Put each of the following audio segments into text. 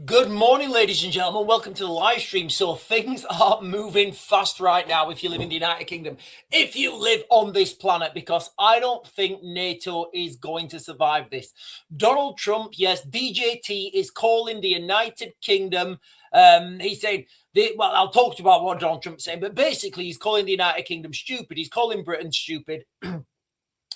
Good morning, ladies and gentlemen. Welcome to the live stream. So things are moving fast right now if you live in the United Kingdom, if you live on this planet, because I don't think NATO is going to survive this. Donald Trump, yes, DJT is calling the United Kingdom. He's saying, well, I'll talk to you about what Donald Trump's saying, but basically he's calling the United Kingdom stupid. He's calling Britain stupid.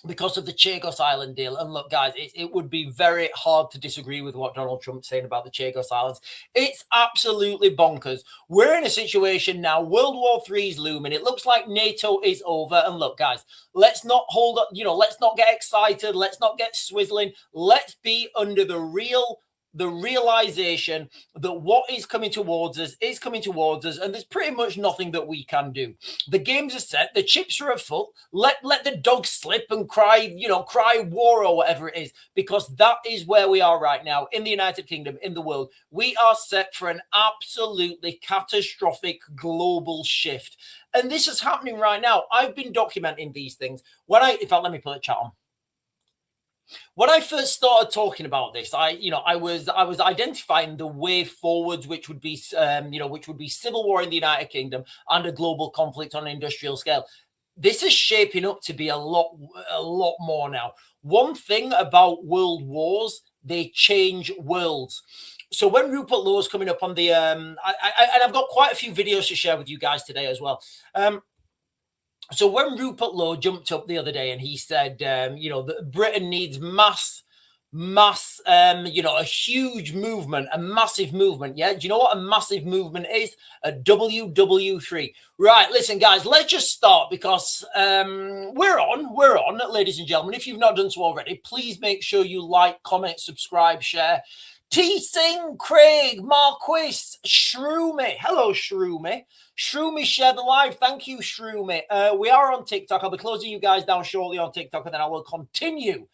Because of the Chagos Island deal. And look, guys, it would be very hard to disagree with what Donald Trump's saying about the Chagos Islands. It's absolutely bonkers. We're in a situation now. World War III is looming. It looks like NATO is over. And look, guys, let's not hold up, let's not get excited. Let's not get swizzling. Let's be under the realization that what is coming towards us is coming towards us, and there's pretty much nothing that we can do. The games are set, the chips are afoot. Let the dog slip and cry, cry war or whatever it is, because that is where we are right now in the United Kingdom, in the world. We are set for an absolutely catastrophic global shift, and this is happening right now. I've been documenting these things. In fact, let me put a chat on. When I first started talking about this, I was identifying the way forwards, which would be civil war in the United Kingdom and a global conflict on an industrial scale. This is shaping up to be a lot more now. One thing about world wars, they change worlds. So when Rupert Lowe's coming up on the, and I've got quite a few videos to share with you guys today as well. So when Rupert Lowe jumped up the other day and he said, that Britain needs a huge movement, a massive movement. Yeah. Do you know what a massive movement is? A WW3. Right. Listen, guys, let's just start because we're on, ladies and gentlemen. If you've not done so already, please make sure you like, comment, subscribe, share. T. Singh, Craig, Marquis, Shroomy. Hello, Shroomy. Shroomy, share the live. Thank you, Shroomy. We are on TikTok. I'll be closing you guys down shortly on TikTok, and then I will continue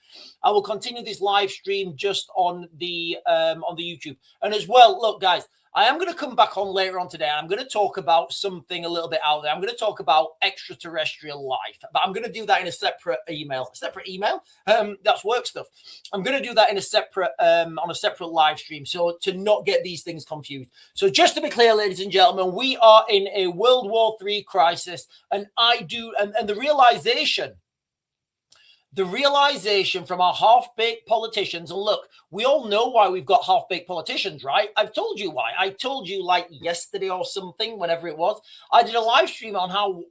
this live stream just on the YouTube. And as well, look, guys, I am going to come back on later on today. I'm going to talk about something a little bit out there. I'm going to talk about extraterrestrial life, but I'm going to do that in a separate email. That's work stuff. I'm going to do that in a separate on a separate live stream, so to not get these things confused. So just to be clear, ladies and gentlemen, we are in a World War III crisis, and the realization from our half-baked politicians, and look, we all know why we've got half-baked politicians, right? I've told you why. I told you like yesterday or something, whenever it was. I did a live stream on how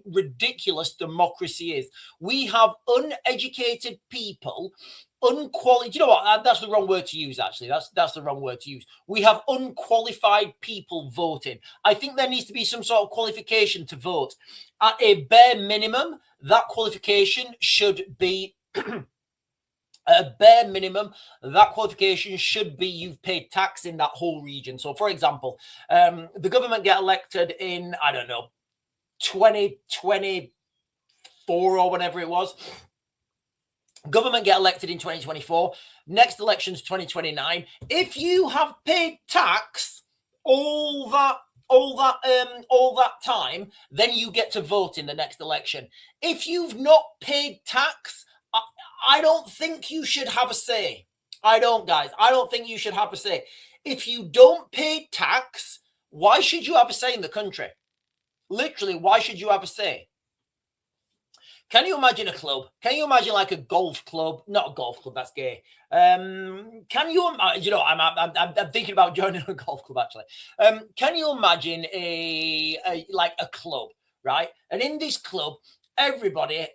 ridiculous democracy is. We have uneducated people, unqualified. You know what? That's the wrong word to use, actually. That's the wrong word to use. We have unqualified people voting. I think there needs to be some sort of qualification to vote. At a bare minimum, that qualification should be you've paid tax in that whole region. So, for example, the government get elected in, I don't know, 2024 or whenever it was. Government get elected in 2024. Next election's 2029. If you have paid tax all that time, then you get to vote in the next election. If you've not paid tax, I don't think you should have a say. I don't, guys. I don't think you should have a say. If you don't pay tax, why should you have a say in the country? Literally, why should you have a say? Can you imagine a club? Can you imagine like a golf club? Not a golf club, that's gay. Can you imagine, I'm thinking about joining a golf club, actually. Can you imagine a club, right? And in this club, everybody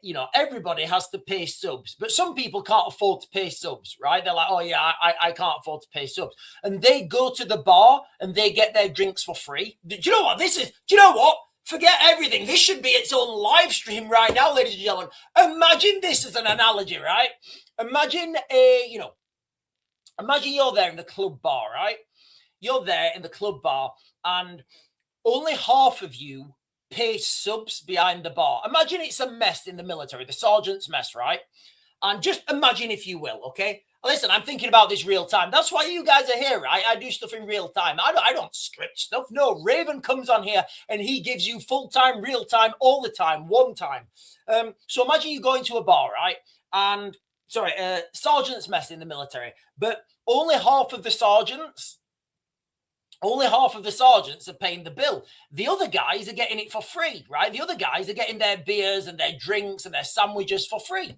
has to pay subs, but some people can't afford to pay subs, right? They're like, oh yeah, I can't afford to pay subs. And they go to the bar and they get their drinks for free. Do you know what this is? Do you know what? Forget everything. This should be its own live stream right now, ladies and gentlemen. Imagine this as an analogy, right? Imagine imagine you're there in the club bar, right? You're there in the club bar and only half of you pay subs behind the bar. Imagine it's a mess in the military, the sergeant's mess, right? And just imagine, if you will, okay? Listen, I'm thinking about this real time. That's why you guys are here, right? I do stuff in real time. I don't script stuff. No, Raven comes on here and he gives you full time, real time, all the time, one time. So imagine you go into a bar, right? And sergeant's mess in the military, but only half of the sergeants Only half of the sergeants are paying the bill. The other guys are getting it for free, right? The other guys are getting their beers and their drinks and their sandwiches for free.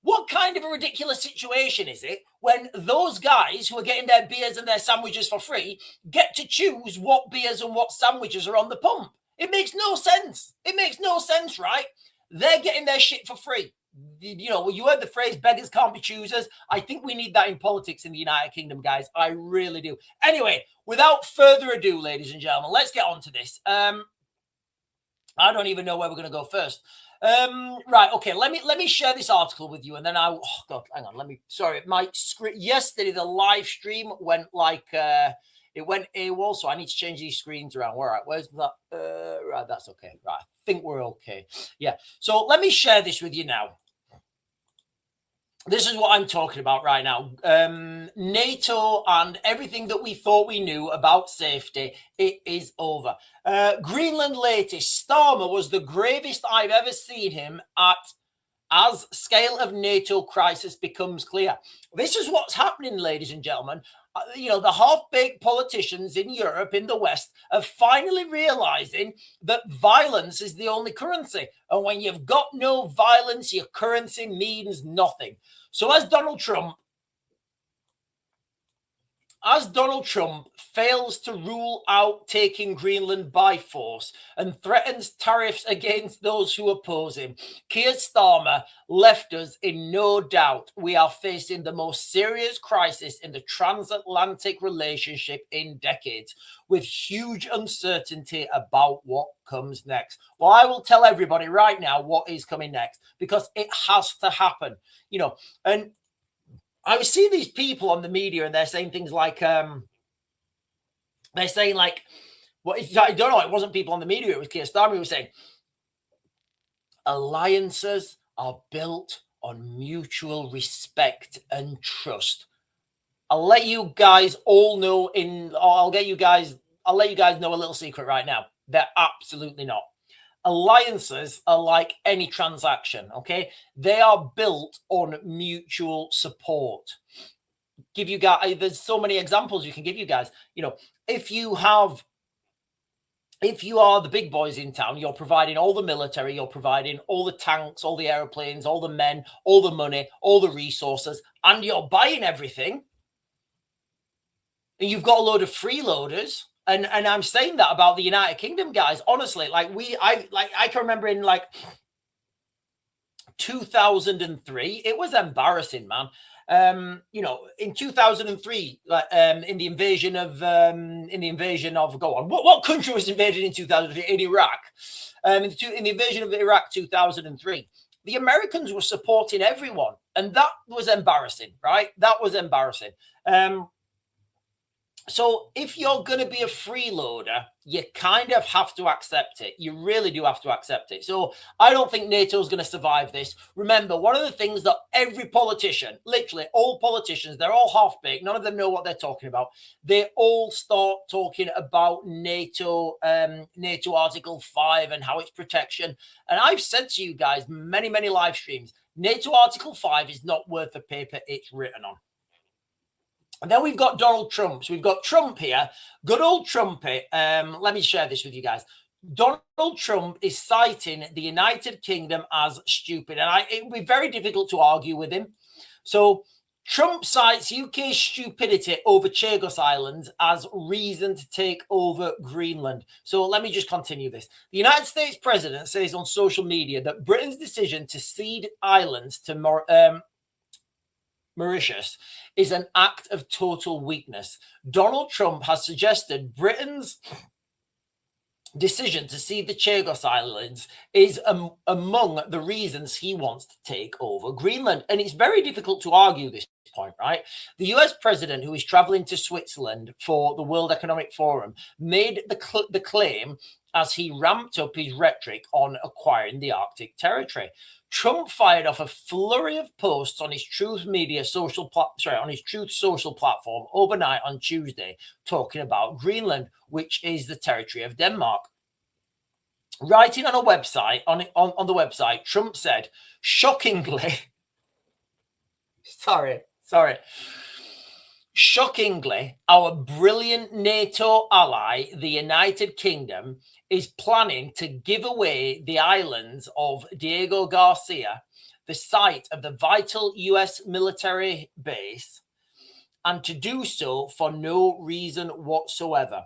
What kind of a ridiculous situation is it when those guys who are getting their beers and their sandwiches for free get to choose what beers and what sandwiches are on the pump? It makes no sense. It makes no sense, right? They're getting their shit for free. You know, you heard the phrase beggars can't be choosers. I think we need that in politics in the United Kingdom, guys. I really do. Anyway, without further ado, ladies and gentlemen, let's get on to this. I don't even know where we're going to go first. Right, okay, let me share this article with you, and then oh god, hang on, sorry, my script yesterday, the live stream went like it went AWOL, so I need to change these screens around. All right, where's that? Right, that's okay. Right, I think we're okay. Yeah, so let me share this with you now. This is what I'm talking about right now. NATO and everything that we thought we knew about safety, it is over. Greenland latest, Starmer was the gravest I've ever seen him at as scale of NATO crisis becomes clear. This is what's happening, ladies and gentlemen. You know, the half-baked politicians in Europe, in the West, are finally realizing that violence is the only currency. And when you've got no violence, your currency means nothing. So as Donald Trump fails to rule out taking Greenland by force and threatens tariffs against those who oppose him, Keir Starmer left us in no doubt. We are facing the most serious crisis in the transatlantic relationship in decades, with huge uncertainty about what comes next. Well, I will tell everybody right now what is coming next, because it has to happen, you know. And I was seeing these people on the media, and they're saying things like, well, I don't know, it wasn't people on the media, it was Keir Starmer who was saying, alliances are built on mutual respect and trust. I'll let you guys all know I'll let you guys know a little secret right now. They're absolutely not. Alliances are like any transaction, okay? They are built on mutual support. Give you guys, there's so many examples you can give you guys. You know, if you are the big boys in town, you're providing all the military, you're providing all the tanks, all the airplanes, all the men, all the money, all the resources, and you're buying everything. And you've got a load of freeloaders. And I'm saying that about the United Kingdom, guys. Honestly, I can remember in like 2003, it was embarrassing, man. You know, in 2003, in the invasion of go on, what country was invaded in 2003? In Iraq. In the invasion of Iraq 2003, the Americans were supporting everyone, and that was embarrassing, right? That was embarrassing. So if you're going to be a freeloader, you kind of have to accept it. You really do have to accept it. So I don't think NATO is going to survive this. Remember, one of the things that every politician, literally all politicians, they're all half-baked. None of them know what they're talking about. They all start talking about NATO, NATO Article 5 and how it's protection. And I've said to you guys many, many live streams, NATO Article 5 is not worth the paper it's written on. And then we've got Donald Trump. So we've got Trump here. Good old Trumpy. Let me share this with you guys. Donald Trump is citing the United Kingdom as stupid. And it would be very difficult to argue with him. So Trump cites UK stupidity over Chagos Islands as reason to take over Greenland. So let me just continue this. The United States president says on social media that Britain's decision to cede islands to Mauritius is an act of total weakness. Donald Trump has suggested Britain's decision to cede the Chagos Islands is among the reasons he wants to take over Greenland. And it's very difficult to argue this point, right? The US president, who is traveling to Switzerland for the World Economic Forum, made the claim as he ramped up his rhetoric on acquiring the Arctic territory. Trump fired off a flurry of posts on his Truth Social platform overnight on Tuesday, talking about Greenland, which is the territory of Denmark. Writing on a website, on the website, Trump said, shockingly, sorry. shockingly, our brilliant NATO ally, the United Kingdom, is planning to give away the islands of Diego Garcia, the site of the vital US military base, and to do so for no reason whatsoever.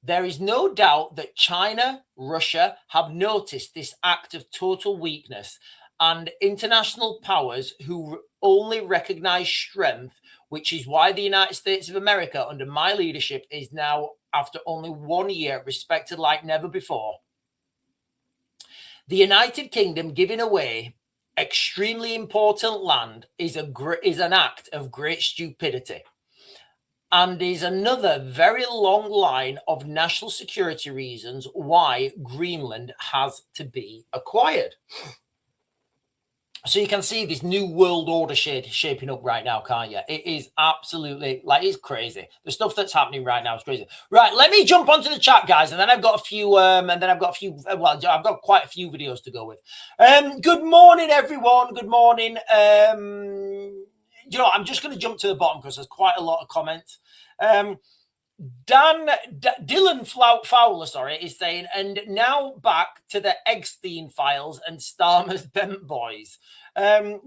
There is no doubt that China, Russia have noticed this act of total weakness, and international powers who only recognize strength, which is why the United States of America, under my leadership, is now, after only 1 year, respected like never before. The United Kingdom giving away extremely important land is an act of great stupidity, and is another very long line of national security reasons why Greenland has to be acquired. So you can see this new world order shaping up right now, can't you? It is absolutely, like, it's crazy. The stuff that's happening right now is crazy. Right, let me jump onto the chat, guys, and then I've got a few, well, I've got quite a few videos to go with. Good morning, everyone. Good morning. I'm just going to jump to the bottom because there's quite a lot of comments. Dylan Fowler, is saying, and now back to the Eggstein files and Starmer's Bent Boys.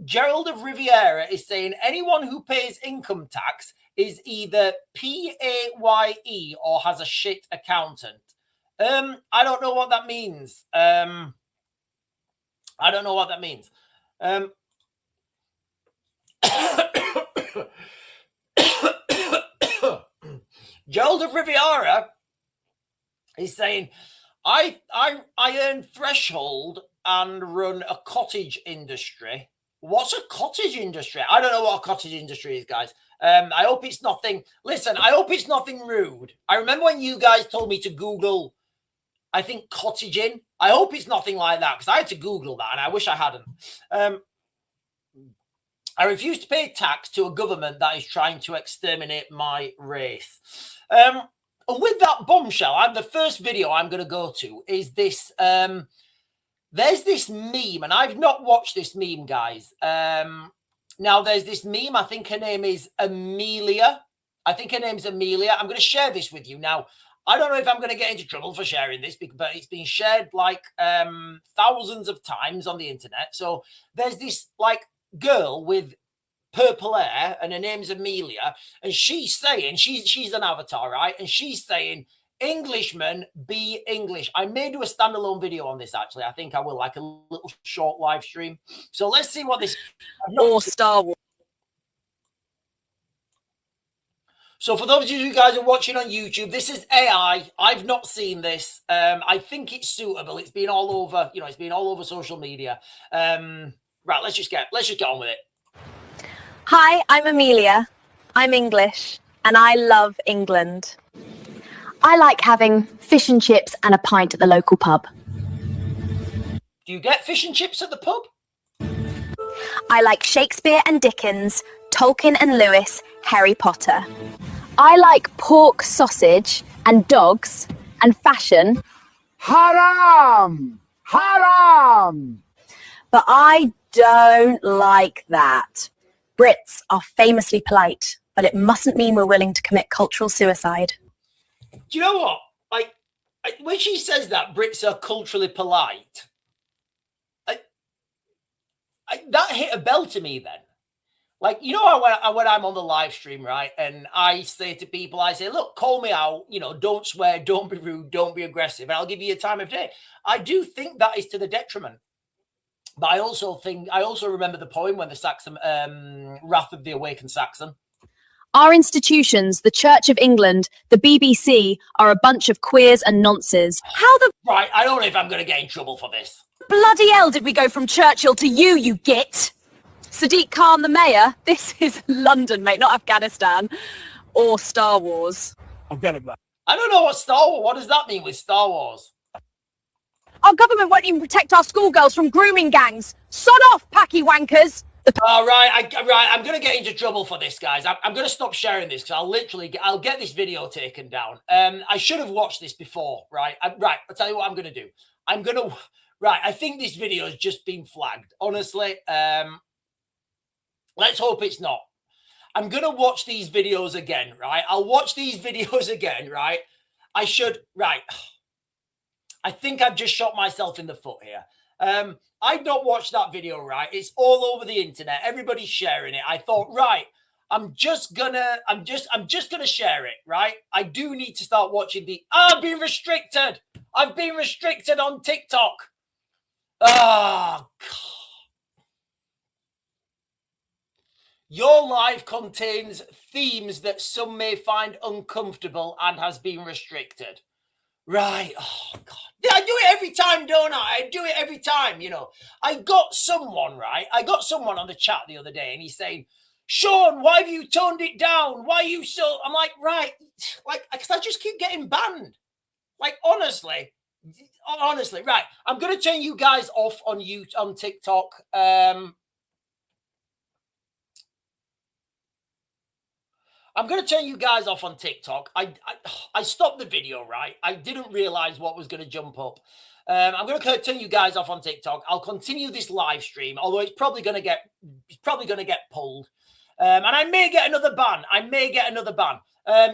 Gerald of Riviera is saying, anyone who pays income tax is either PAYE or has a shit accountant. I don't know what that means. Gerald of Riviera is saying, I earn threshold and run a cottage industry. What's a cottage industry? I don't know what a cottage industry is, guys. I hope it's nothing. Listen, I hope it's nothing rude. I remember when you guys told me to Google, I think, cottaging. I hope it's nothing like that, because I had to Google that and I wish I hadn't. I refuse to pay tax to a government that is trying to exterminate my race. And with that bombshell, the first video I'm going to go to is this. There's this meme, and I've not watched this meme, guys. Now, there's this meme. I think her name is Amelia. I'm going to share this with you. Now, I don't know if I'm going to get into trouble for sharing this, but it's been shared like thousands of times on the internet. So there's this like girl with purple hair, and her name's Amelia, and she's saying, she's an avatar, right? And she's saying, Englishmen be English. I may do a standalone video on this, actually. I think I will, like a little short live stream. So let's see what this... Or Star Wars. So for those of you guys who are watching on YouTube, this is AI. I've not seen this. I think it's suitable. It's been all over, it's been all over social media. Right, let's just get on with it. Hi, I'm Amelia. I'm English, and I love England. I like having fish and chips and a pint at the local pub. Do you get fish and chips at the pub? I like Shakespeare and Dickens, Tolkien and Lewis, Harry Potter. I like pork sausage and dogs and fashion. Haram! Haram! But I don't like that. Brits are famously polite, but it mustn't mean we're willing to commit cultural suicide. Do you know what? When she says that Brits are culturally polite, that hit a bell to me then. Like, when I'm on the live stream, right, and I say to people, I say, look, call me out, don't swear, don't be rude, don't be aggressive, and I'll give you a time of day. I do think that is to the detriment. But I also remember the poem when the Saxon, Wrath of the Awakened Saxon. Our institutions, the Church of England, the BBC, are a bunch of queers and nonces. Right, I don't know if I'm going to get in trouble for this. Bloody hell did we go from Churchill to you git? Sadiq Khan, the mayor? This is London, mate, not Afghanistan. Or Star Wars. I'm getting that. I don't know what does that mean with Star Wars? Our government won't even protect our schoolgirls from grooming gangs. Sod off, packy wankers. All right, I'm going to get into trouble for this, guys. I'm going to stop sharing this because I'll get this video taken down. I should have watched this before, right? I'll tell you what I'm going to do. I think this video has just been flagged. Honestly, let's hope it's not. I'm going to watch these videos again, right? I'll watch these videos again, right? I should, right. I think I've just shot myself in the foot here. I'd not watched that video, right? It's all over the internet. Everybody's sharing it. I thought, right, I'm just gonna share it, right? I do need to start watching I've been restricted. I've been restricted on TikTok. Ah, God. Your life contains themes that some may find uncomfortable and has been restricted. Right. Oh, God. Yeah, I do it every time, don't I? I do it every time, you know. I got someone on the chat the other day and he's saying, Sean, why have you toned it down? Why are you so... I'm like, right. Like, because I just keep getting banned. Like, honestly, right. I'm going to turn you guys off on TikTok. I'm going to turn you guys off on TikTok. I stopped the video, right? I didn't realize what was going to jump up. I'm going to turn you guys off on TikTok. I'll continue this live stream, although it's probably going to get pulled. And I may get another ban.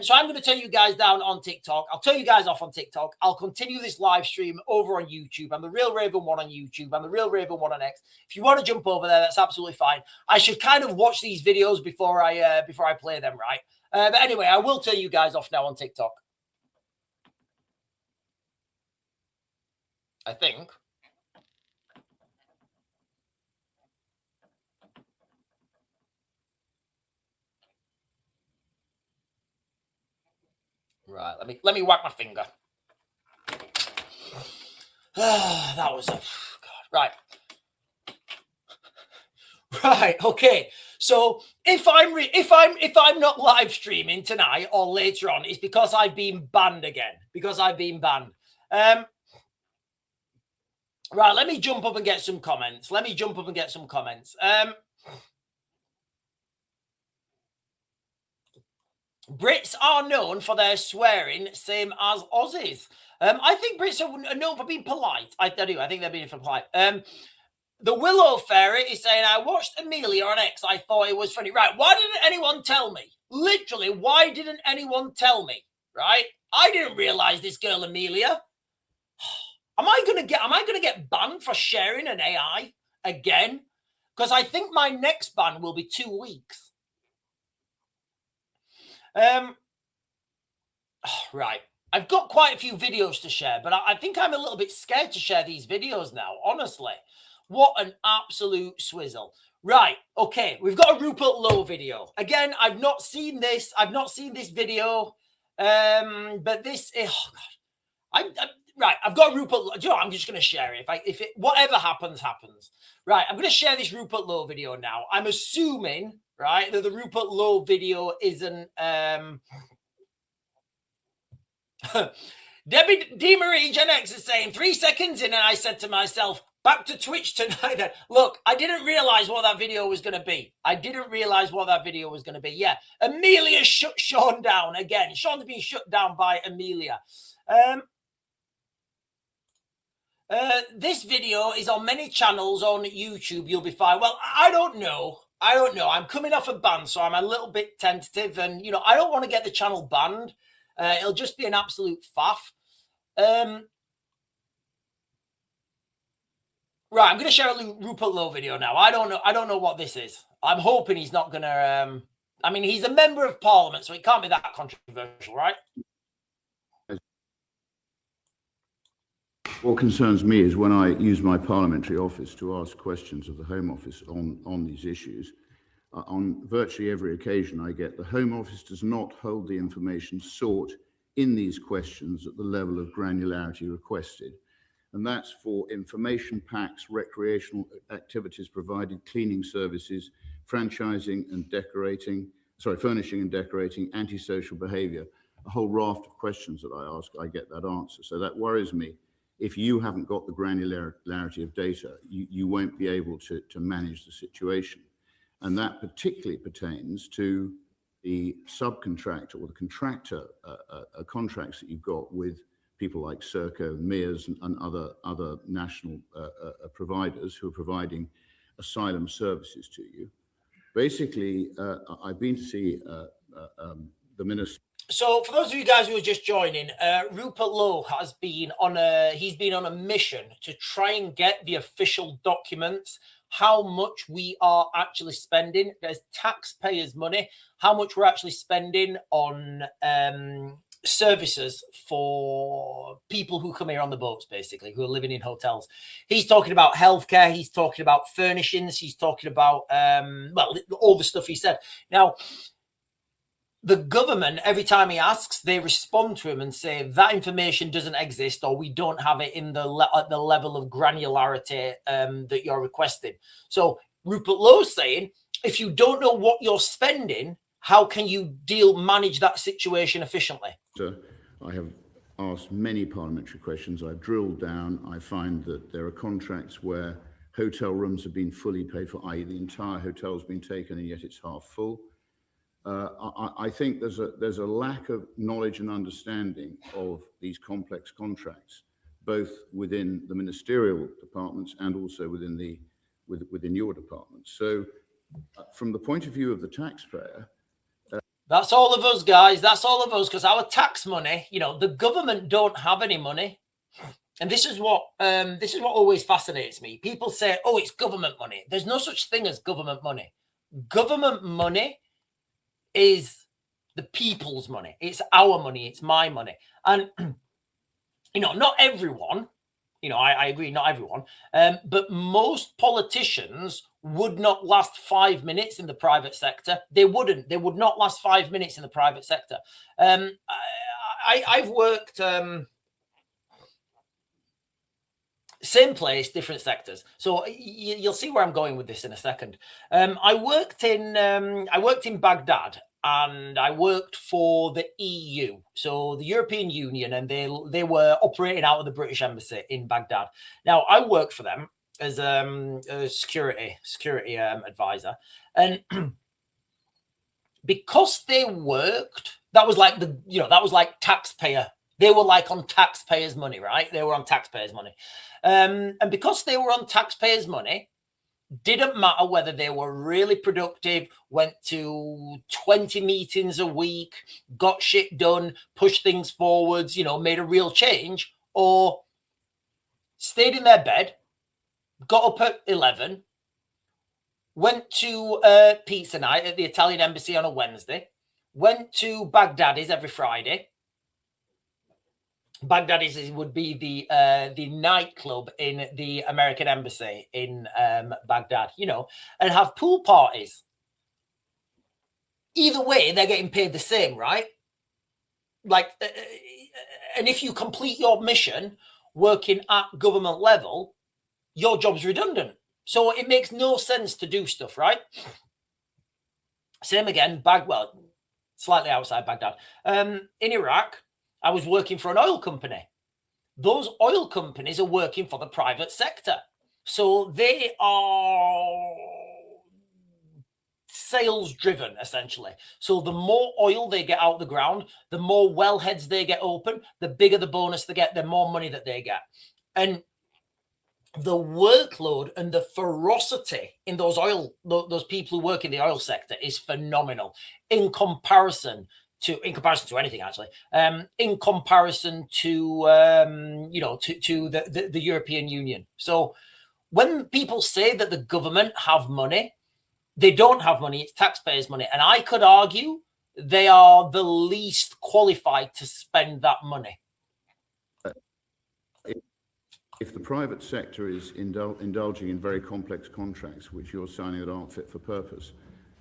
So I'm going to turn you guys down on TikTok. I'll turn you guys off on TikTok. I'll continue this live stream over on YouTube. I'm the Real Raven 1 on YouTube. I'm the Real Raven 1 on X. If you want to jump over there, that's absolutely fine. I should kind of watch these videos before I play them, right? But anyway, I will turn you guys off now on TikTok. I think. Right, let me whack my finger. That was God. Right, okay. So if I'm not live streaming tonight or later on, it's because I've been banned again. Right, let me jump up and get some comments. Brits are known for their swearing, same as Aussies. I think Brits are known for being polite. I do. I think they're being polite. The Willow Fairy is saying, I watched Amelia on X. I thought it was funny. Right. Why didn't anyone tell me? Literally, why didn't anyone tell me? Right. I didn't realize this girl, Amelia. Am I going to get banned for sharing an AI again? Because I think my next ban will be 2 weeks. Right. I've got quite a few videos to share, but I think I'm a little bit scared to share these videos now, honestly. What an absolute swizzle. Right. Okay. We've got a Rupert Lowe video. Again, I've not seen this. Video. But this, oh God. Right. I've got Rupert Lowe. Do you know what? I'm just going to share it. Whatever happens, happens. Right. I'm going to share this Rupert Lowe video now. I'm assuming, right, that the Rupert Lowe video isn't, Debbie D. Marie Gen X is saying 3 seconds in, and I said to myself, back to Twitch tonight. Look, I didn't realize what that video was going to be. Yeah. Amelia shut Sean down again. Sean's been shut down by Amelia. This video is on many channels on YouTube. You'll be fine. Well, I don't know. I'm coming off a ban, so I'm a little bit tentative. And, you know, I don't want to get the channel banned. It'll just be an absolute faff. Right, I'm going to share a Rupert Lowe video now. I don't know what this is. I'm hoping he's not going to... I mean, he's a member of Parliament, so it can't be that controversial, right? What concerns me is when I use my parliamentary office to ask questions of the Home Office on these issues. On virtually every occasion I get, the Home Office does not hold the information sought in these questions at the level of granularity requested. And that's for information packs, recreational activities provided, cleaning services, franchising and furnishing and decorating, antisocial behavior, a whole raft of questions that I ask, I get that answer. So that worries me. If you haven't got the granularity of data, you won't be able to manage the situation. And that particularly pertains to the subcontractor or the contractor contracts that you've got with people like Serco, Mears, and other national providers who are providing asylum services to you. basically, I've been to see the minister. So for those of you guys who are just joining, Rupert Lowe has been on a mission to try and get the official documents, how much we are actually spending as taxpayers' money, how much we're actually spending on services for people who come here on the boats, basically, who are living in hotels. He's talking about healthcare, he's talking about furnishings, he's talking about well, all the stuff he said. Now, the government, every time he asks, they respond to him and say that information doesn't exist, or we don't have it in at the level of granularity that you're requesting. So Rupert Lowe's saying, if you don't know what you're spending, how can you manage that situation efficiently? I have asked many parliamentary questions. I've drilled down. I find that there are contracts where hotel rooms have been fully paid for, i.e. the entire hotel's been taken and yet it's half full. I think there's a lack of knowledge and understanding of these complex contracts, both within the ministerial departments and also within your department. So, from the point of view of the taxpayer, that's all of us, guys. That's all of us, because our tax money, the government don't have any money, and this is what always fascinates me. People say, "Oh, it's government money." There's no such thing as government money. Government money is the people's money. It's our money. It's my money. And, not everyone, I agree, not everyone, but most politicians would not last 5 minutes in the private sector. They wouldn't. They would not last 5 minutes in the private sector. I've worked... same place, different sectors. So you'll see where I'm going with this in a second. I worked in Baghdad, and I worked for the EU, so the European Union, and they were operating out of the British Embassy in Baghdad. Now I worked for them as a security advisor, and because they worked, that was like taxpayer. They were like on taxpayers' money, right? They were on taxpayers' money. And because they were on taxpayers' money, didn't matter whether they were really productive, went to 20 meetings a week, got shit done, pushed things forwards, made a real change, or stayed in their bed, got up at 11, went to pizza night at the Italian embassy on a Wednesday, went to Baghdadi's every Friday. Baghdadi's would be the nightclub in the American embassy in Baghdad, and have pool parties. Either way, they're getting paid the same, right? And if you complete your mission working at government level, your job's redundant. So it makes no sense to do stuff, right? Same again, slightly outside Baghdad. In Iraq, I was working for an oil company. Those oil companies are working for the private sector. So they are sales driven, essentially. So the more oil they get out of the ground, the more wellheads they get open, the bigger the bonus they get, the more money that they get. And the workload and the ferocity in those people who work in the oil sector is phenomenal in comparison to anything, actually, in comparison to the European Union. So when people say that the government have money, they don't have money. It's taxpayers' money. And I could argue they are the least qualified to spend that money. If the private sector is indulging in very complex contracts, which you're signing that aren't fit for purpose,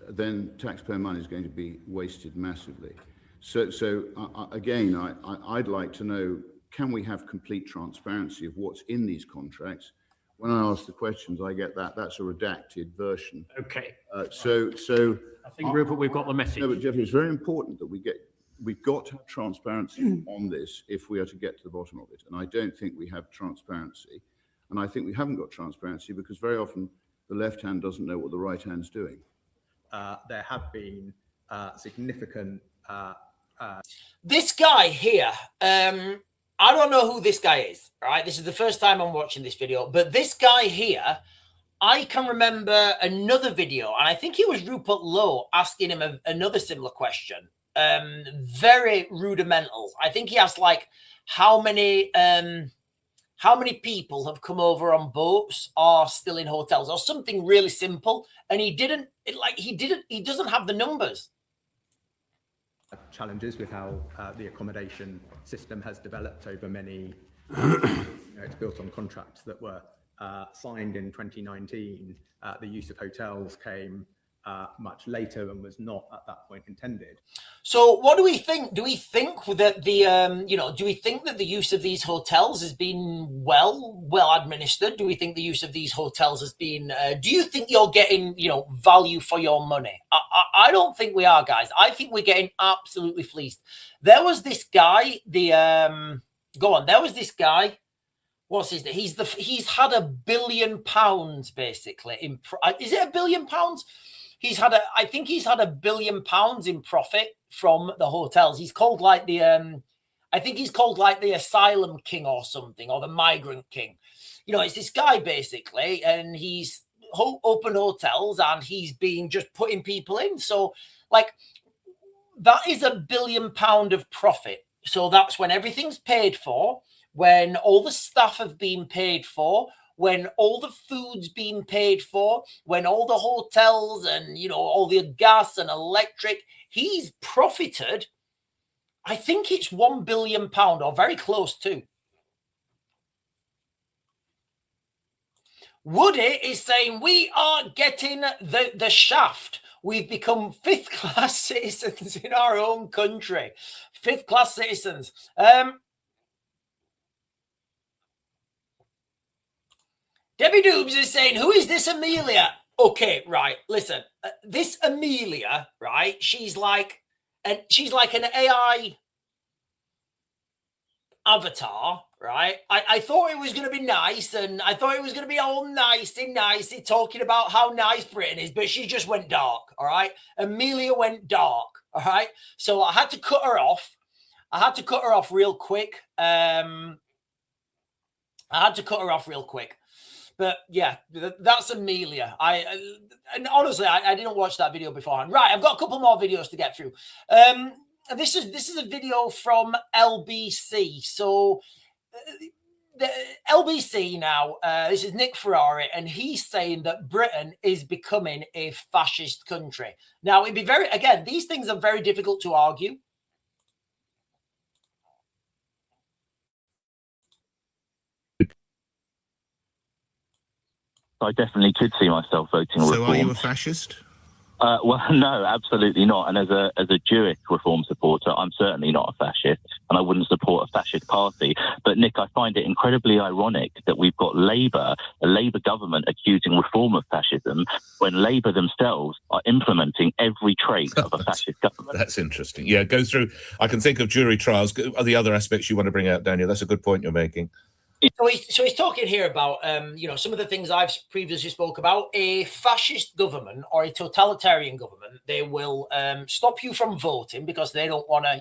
then taxpayer money is going to be wasted massively. So again, I'd like to know, can we have complete transparency of what's in these contracts? When I ask the questions, I get that's a redacted version. Okay. So I think, Rupert, we've got the message. No, but Jeffrey, it's very important that we've got to have transparency on this if we are to get to the bottom of it. And I don't think we have transparency. And I think we haven't got transparency because very often the left hand doesn't know what the right hand's doing. There have been significant... This guy here, I don't know who this guy is, right? This is the first time I'm watching this video, but this guy here I can remember another video, and I think it was Rupert Lowe asking him another similar question. Very rudimental. I think he asked like, how many people have come over on boats or still in hotels or something really simple, and he doesn't have the numbers. Challenges with how the accommodation system has developed over many. It's built on contracts that were signed in 2019. The use of hotels came much later and was not at that point intended. So what do we think? Do we think that do we think that the use of these hotels has been well administered? Do we think the use of these hotels has been, do you think you're getting, value for your money? I don't think we are, guys. I think we're getting absolutely fleeced. There was this guy, there was this guy, what's his name? He's had £1 billion basically. Is it £1 billion? I think he's had £1 billion in profit from the hotels. He's called like I think he's called like the asylum king or something, or the migrant king. It's this guy basically, and he's opened hotels and he's been just putting people in. So like that is £1 billion of profit. So that's when everything's paid for, when all the staff have been paid for, when all the food's been paid for, when all the hotels and, all the gas and electric, he's profited, I think it's £1 billion or very close to. Woody is saying, we are getting the shaft. We've become fifth-class citizens in our own country. Fifth-class citizens. Debbie Doobs is saying, who is this Amelia? Okay, right. Listen, this Amelia, right? She's like an AI avatar, right? I thought it was going to be nice, and I thought it was going to be all nicey talking about how nice Britain is, but she just went dark, all right? Amelia went dark, all right? So I had to cut her off. Real quick. But yeah, that's Amelia. And honestly, I didn't watch that video beforehand. Right, I've got a couple more videos to get through. This is a video from LBC. So the LBC now. This is Nick Ferrari, and he's saying that Britain is becoming a fascist country. Now, it'd be these things are very difficult to argue. I definitely could see myself voting reform. So are you a fascist? Well, no, absolutely not. And as a Jewish reform supporter, I'm certainly not a fascist, and I wouldn't support a fascist party. But Nick, I find it incredibly ironic that we've got a Labour government accusing reform of fascism when Labour themselves are implementing every trait of a fascist government. That's interesting. Yeah, go through. I can think of jury trials. Are the other aspects you want to bring out, Daniel? That's a good point you're making. So he's talking here about, some of the things I've previously spoke about. A fascist government or a totalitarian government, they will stop you from voting because they don't want to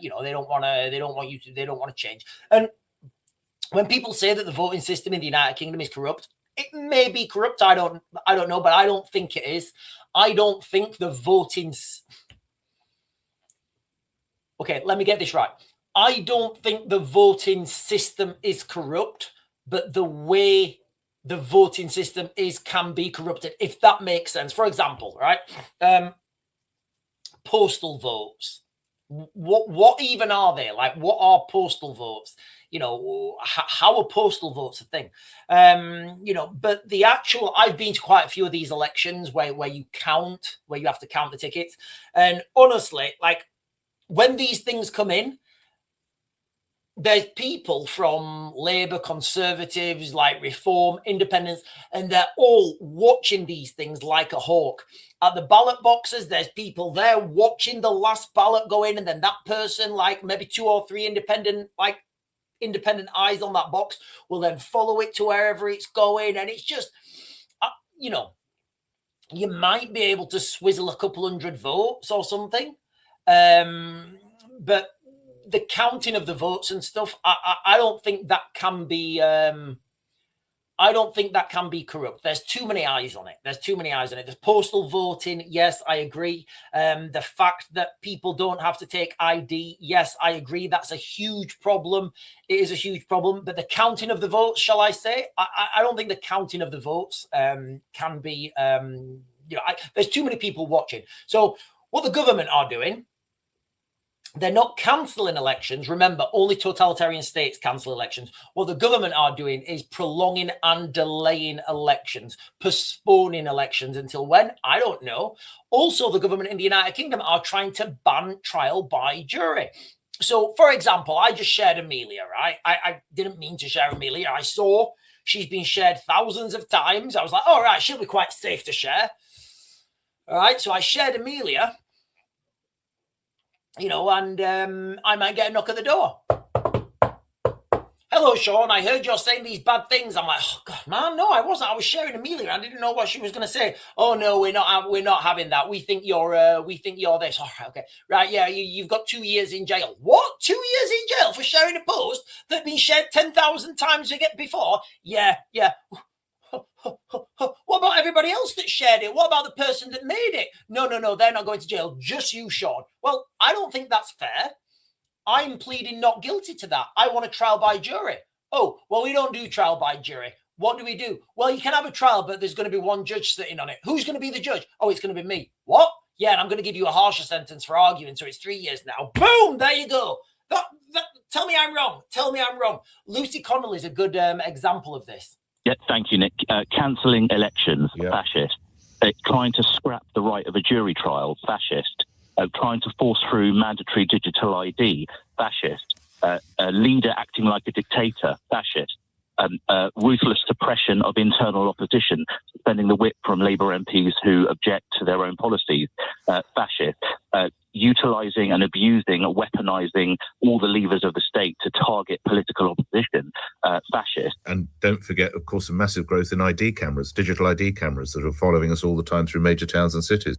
change. And when people say that the voting system in the United Kingdom is corrupt, it may be corrupt. I don't know, but I don't think it is. I don't think the voting. Okay, let me get this right. I don't think the voting system is corrupt, but the way the voting system can be corrupted, if that makes sense. For example, right? Postal votes. What even are they? Like, what are postal votes? How are postal votes a thing? But the actual, I've been to quite a few of these elections where you have to count the tickets. And honestly, like, when these things come in, there's people from Labour, Conservatives, like Reform, Independents, and they're all watching these things like a hawk. At the ballot boxes, there's people there watching the last ballot go in, and then that person, like maybe 2 or 3 independent eyes on that box, will then follow it to wherever it's going. And it's just, you might be able to swizzle a couple hundred votes or something. But the counting of the votes and stuff, I don't think that can be I don't think that can be corrupt. There's too many eyes on it. There's postal voting. Yes, I agree. The fact that people don't have to take ID. Yes, I agree. That's a huge problem. It is a huge problem. But the counting of the votes, shall I say? I don't think the counting of the votes can be, there's too many people watching. So what the government are doing, they're not cancelling elections. Remember, only totalitarian states cancel elections. What the government are doing is prolonging and delaying elections, postponing elections until when? I don't know. Also, the government in the United Kingdom are trying to ban trial by jury. So, for example, I just shared Amelia, right? I didn't mean to share Amelia. I saw she's been shared thousands of times. I was like, all right, she'll be quite safe to share. All right, so I shared Amelia. And I might get a knock at the door. Hello, Sean. I heard you're saying these bad things. I'm like, oh God, man, no, I wasn't. I was sharing Amelia. I didn't know what she was going to say. Oh no, we're not having that. We think you're this. All right, okay, right, yeah. You've got 2 years in jail. What? 2 years in jail for sharing a post that had been shared 10,000 times before? Yeah. What about everybody else that shared it? What about the person that made it? No, they're not going to jail. Just you, Sean. Well, I don't think that's fair. I'm pleading not guilty to that. I want a trial by jury. Oh, well, we don't do trial by jury. What do we do? Well, you can have a trial, but there's going to be one judge sitting on it. Who's going to be the judge? Oh, it's going to be me. What? Yeah, and I'm going to give you a harsher sentence for arguing, so it's 3 years now. Boom, there you go. Tell me I'm wrong. Tell me I'm wrong. Lucy Connolly is a good example of this. Yeah, thank you, Nick. Cancelling elections, fascist. Trying to scrap the right of a jury trial, fascist. Trying to force through mandatory digital ID, fascist. A leader acting like a dictator, fascist. Ruthless suppression of internal opposition, suspending the whip from Labour MPs who object to their own policies, fascist. Utilising and abusing, weaponising all the levers of the state to target political opposition, fascist. And don't forget, of course, a massive growth in ID cameras, digital ID cameras that are following us all the time through major towns and cities.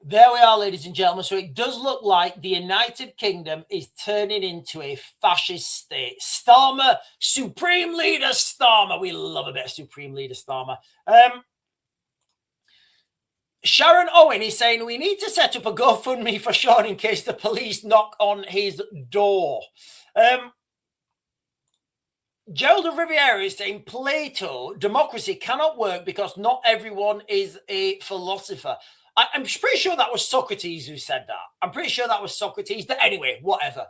There we are, ladies and gentlemen. So it does look like the United Kingdom is turning into a fascist state. Starmer, Supreme Leader Starmer. We love a bit of Supreme Leader Starmer. Sharon Owen is saying we need to set up a GoFundMe for Sean in case the police knock on his door. Gerald of Riviera is saying Plato, democracy cannot work because not everyone is a philosopher. I'm pretty sure that was Socrates who said that. I'm pretty sure that was Socrates. But anyway, whatever.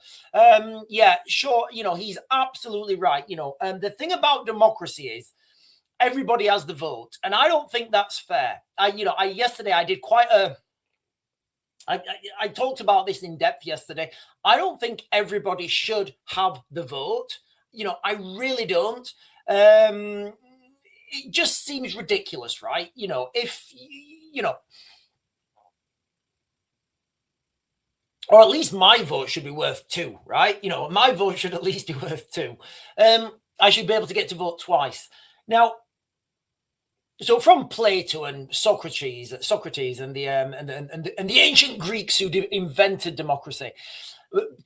Yeah, sure. He's absolutely right. The thing about democracy is everybody has the vote, and I don't think that's fair. Yesterday I did quite a. I talked about this in depth yesterday. I don't think everybody should have the vote. I really don't. It just seems ridiculous, right? If or at least my vote should be worth 2, right? My vote should at least be worth 2. I should be able to get to vote twice. Now, so from Plato and Socrates and the ancient Greeks who invented democracy,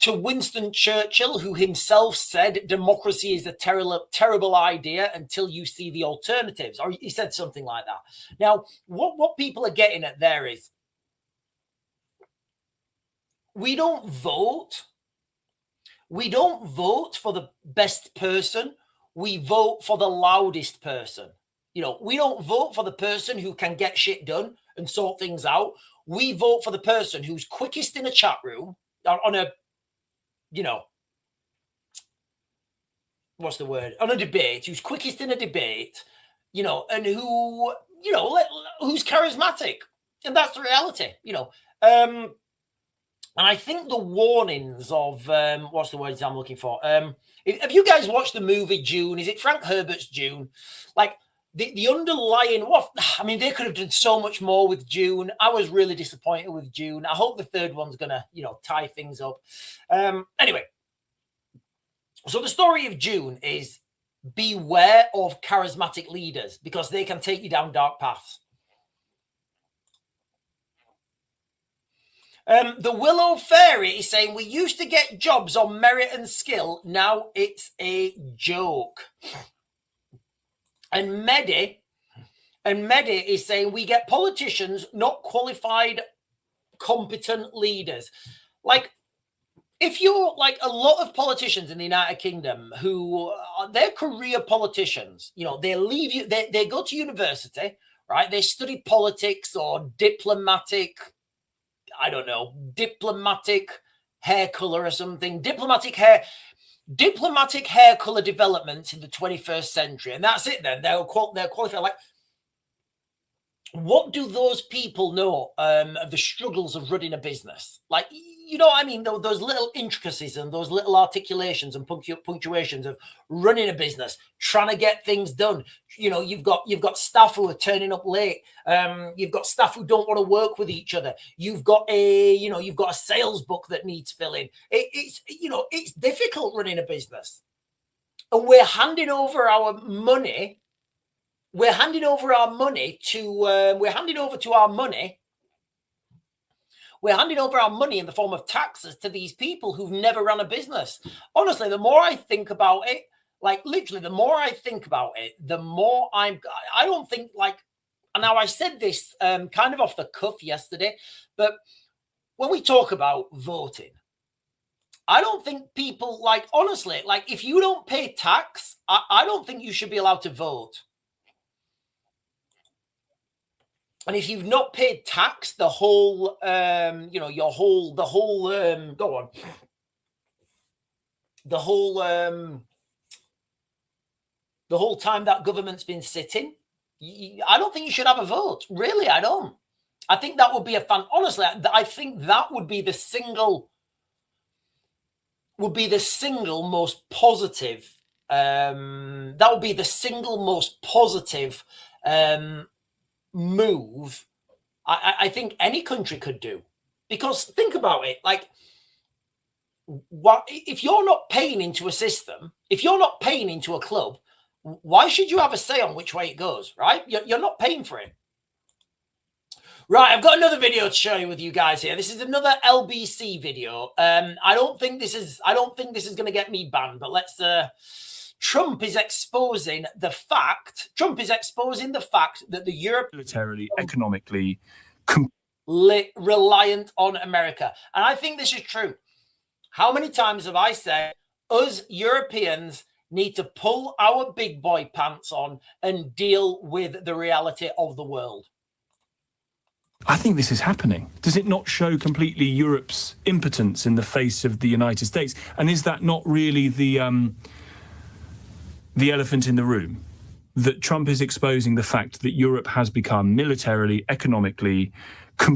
to Winston Churchill, who himself said democracy is a terrible idea until you see the alternatives, or he said something like that. Now, what people are getting at there is we don't vote for the best person. We vote for the loudest person. We don't vote for the person who can get shit done and sort things out. We vote for the person who's quickest in a chat room on a, what's the word? On a debate, who's quickest in a debate, and who's charismatic. And that's the reality, And I think the warnings of, what's the words I'm looking for? Have you guys watched the movie June? Is it Frank Herbert's June? Like the underlying, they could have done so much more with June. I was really disappointed with June. I hope the third one's going to, tie things up. Anyway, so the story of June is beware of charismatic leaders because they can take you down dark paths. The Willow Fairy is saying we used to get jobs on merit and skill. Now it's a joke. And Mehdi is saying we get politicians, not qualified, competent leaders. Like, if you're like a lot of politicians in the United Kingdom who they're career politicians, you know, they leave you, they go to university, right? They study politics or diplomatic, I don't know, diplomatic hair color or something, diplomatic hair color development in the 21st century. And that's it then. They're qualified. Like, what do those people know of the struggles of running a business? Like, you know what I mean? Those little intricacies and those little articulations and punctuations of running a business, trying to get things done. You know, you've got staff who are turning up late. You've got staff who don't want to work with each other. You've got a sales book that needs filling. It's difficult running a business, and we're handing over our money. We're handing over our money in the form of taxes to these people who've never run a business. Honestly, the more I think about it, like literally, the more I think about it, the more I don't think like, and now I said this kind of off the cuff yesterday, but when we talk about voting, I don't think people like, honestly, like if you don't pay tax, I don't think you should be allowed to vote. And if you've not paid tax, the whole time that government's been sitting, I don't think you should have a vote. Really, I don't. I think that would be honestly, I think that would be the single most positive. That would be the single most positive move I think any country could do. Because think about it, like, what if you're not paying into a system, if you're not paying into a club, why should you have a say on which way it goes, right? You're not paying for it. Right, I've got another video to show you with you guys here. This is another LBC video. I don't think this is going to get me banned, but let's Trump is exposing the fact that the Europe militarily, economically reliant on America. And I think this is true. How many times have I said us Europeans need to pull our big boy pants on and deal with the reality of the world? I think this is happening. Does it not show completely Europe's impotence in the face of the United States? And is that not really the elephant in the room? That Trump is exposing the fact that Europe has become militarily, economically,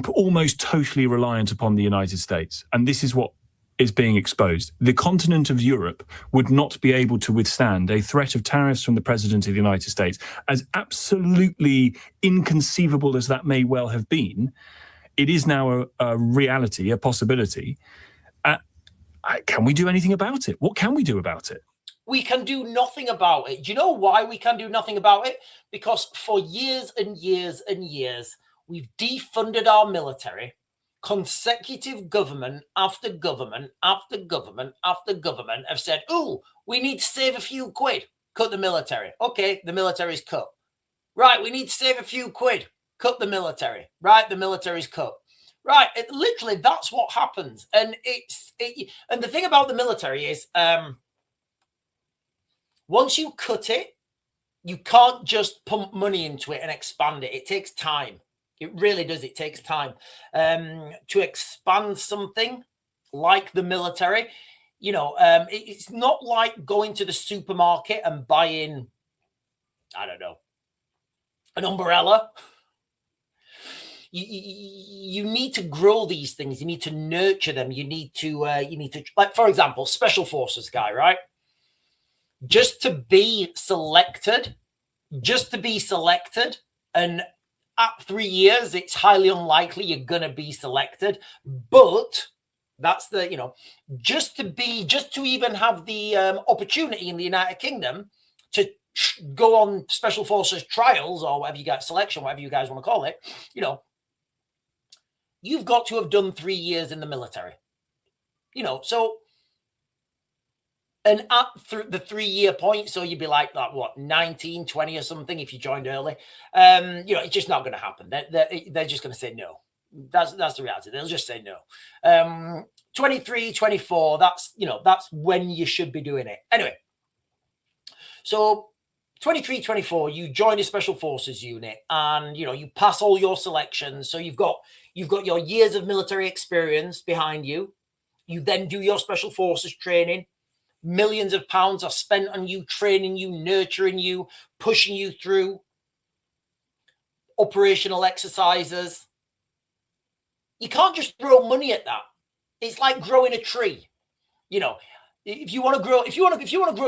almost totally reliant upon the United States. And this is what is being exposed. The continent of Europe would not be able to withstand a threat of tariffs from the President of the United States. As absolutely inconceivable as that may well have been, it is now a reality, a possibility. Can we do anything about it? What can we do about it? We can do nothing about it. Do you know why we can do nothing about it? Because for years and years and years, we've defunded our military. Consecutive government after government after government after government have said, oh, we need to save a few quid. Cut the military. Okay, the military's cut. Right, we need to save a few quid. Cut the military. Right, the military's cut. Right, literally, that's what happens. And and the thing about the military is, once you cut it, you can't just pump money into it and expand it. It takes time. It really does. It takes time to expand something like the military. You know, it's not like going to the supermarket and buying, I don't know, an umbrella. You need to grow these things. You need to nurture them. You need to, like, for example, special forces guy, right? Just to be selected, and at 3 years, it's highly unlikely you're going to be selected. But that's the, just to even have the opportunity in the United Kingdom to go on special forces trials or whatever you guys, selection, whatever you guys want to call it, you've got to have done 3 years in the military. So And at the 3-year point, so you'd be like, what, 19, 20 or something if you joined early. It's just not going to happen. They're just going to say no. That's the reality. They'll just say no. 23, 24, that's when you should be doing it. Anyway, so 23, 24, you join a special forces unit and, you pass all your selections. So you've got your years of military experience behind you. You then do your special forces training. Millions of pounds are spent on you, training you, nurturing you, pushing you through operational exercises. You can't just throw money at that. It's like growing a tree. If you want to grow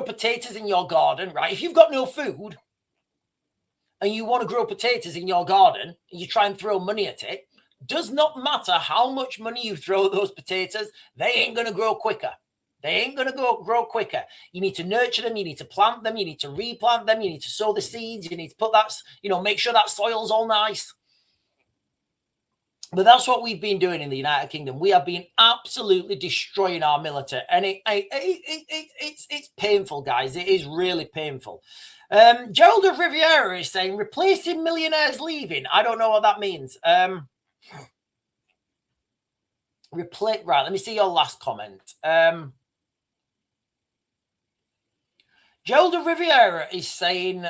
potatoes in your garden, right? If you've got no food and you want to grow potatoes in your garden and you try and throw money at it, does not matter how much money you throw at those potatoes, they ain't going to grow quicker. They ain't going to grow quicker. You need to nurture them. You need to plant them. You need to replant them. You need to sow the seeds. You need to put that, make sure that soil's all nice. But that's what we've been doing in the United Kingdom. We have been absolutely destroying our military. And it's painful, guys. It is really painful. Gerald of Riviera is saying, replacing millionaires leaving. I don't know what that means. Right, let me see your last comment. Gerald of Riviera is saying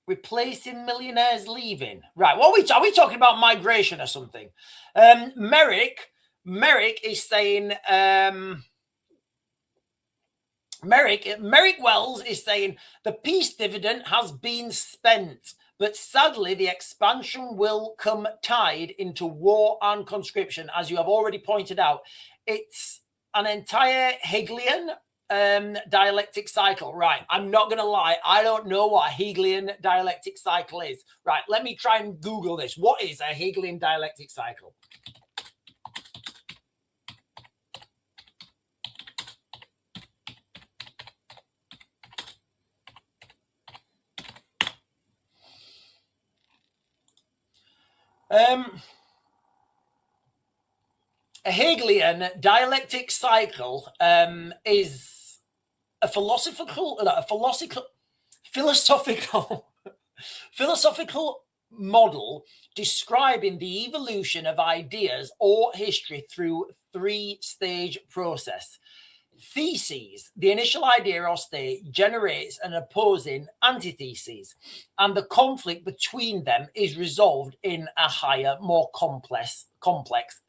replacing millionaires leaving. Right, are we talking about migration or something? Merrick is saying Merrick Wells is saying the peace dividend has been spent, but sadly the expansion will come tied into war and conscription. As you have already pointed out, it's an entire Hegelian dialectic cycle. Right, I'm not going to lie, I don't know what a Hegelian dialectic cycle is. Right, let me try and Google this. What is a Hegelian dialectic cycle? A Hegelian dialectic cycle is a philosophical model describing the evolution of ideas or history through 3-stage process. Theses, the initial idea or state, generates an opposing antithesis, and the conflict between them is resolved in a higher, more complex